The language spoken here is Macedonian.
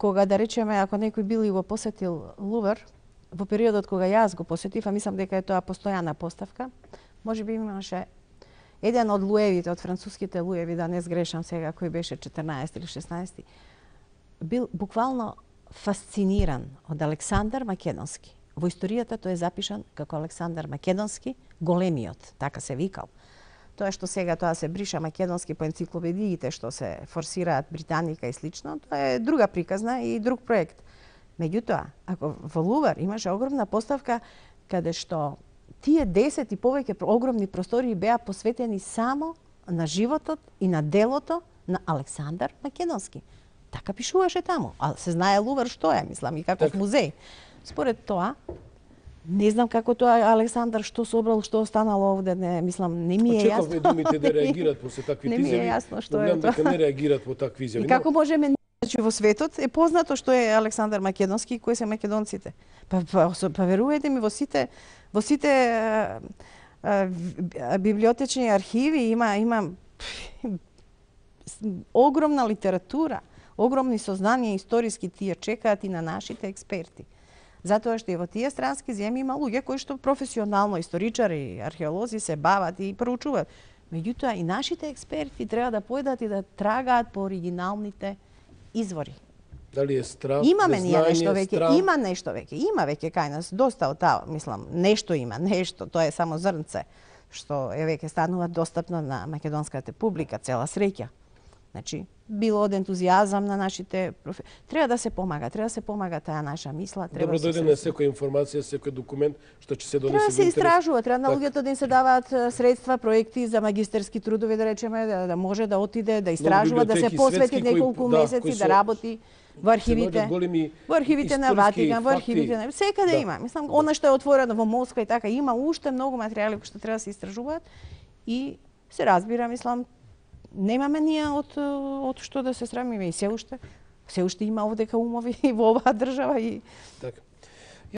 кога, да речеме, ако некој бил и го посетил Лувр, во периодот кога јас го посетив, а мислам дека е тоа постојана поставка, може би имаше еден од луевите, од француските луеви, да не сгрешам сега кој беше 14 или 16, бил буквално фасциниран од Александар Македонски. Во историјата тој е запишан како Александар Македонски, големиот, така се викал. Тоа што сега тоа се бриша македонски по енциклопедиите што се форсираат британика и слично, тоа е друга приказна и друг проект. Меѓутоа, ако во Лувр имаше огромна поставка каде што тие 10 и повеќе огромни простории беа посветени само на животот и на делото на Александар Македонски. Така пишуваше таму. А се знае Лувр што е, мислам, и каков музеј. Според тоа, не знам како тоа Александар што собрал, што останало овде, не мислам, не ми е јасно. Очекуваме думите да реагират после такви изјави. Не ми е јасно што е тоа. Дека не реагират по такви изјави. И како можеме, значи во светот е познато што е Александар Македонски и кои се македонците. Па верувајте ми, во сите библиотечни архиви има огромна литература, огромни сознанија историски, тие чекаат и на нашите експерти. Затоа што и во тие странски земји има луѓе кои што професионално, историчари, археолози се бават и проучуваат. Меѓутоа и нашите експерти треба да појдат и да трагаат по оригиналните извори. Дали е страв, имаме ние незнање, нешто веќе, страв? има нешто веќе, има веќе кај нас доста од таа, мислам, нешто има, нешто, тоа е само зрнце што е веќе станува достапно на македонската публика, цела среќа. Значи, било од ентузијазам на нашите треба да се помага таа наша мисла, треба Добро дојде на секоја информација, секој документ што ќе се донесе. Треба да се истражува, треба на луѓето да им се даваат средства, проекти за магистерски трудови, да речеме, да може да отиде, да истражува, да се посвети неколку месеци, да работи во архивите. Во архивите на Ватикан, во архивите на секаде има. Мислам, она што е отворено во Москва и така, има уште многу материјали кои што треба да се истражуваат и се разбира, мислам, немаме ние од што да се срамиме и се уште има овдека умови во оваа држава и така.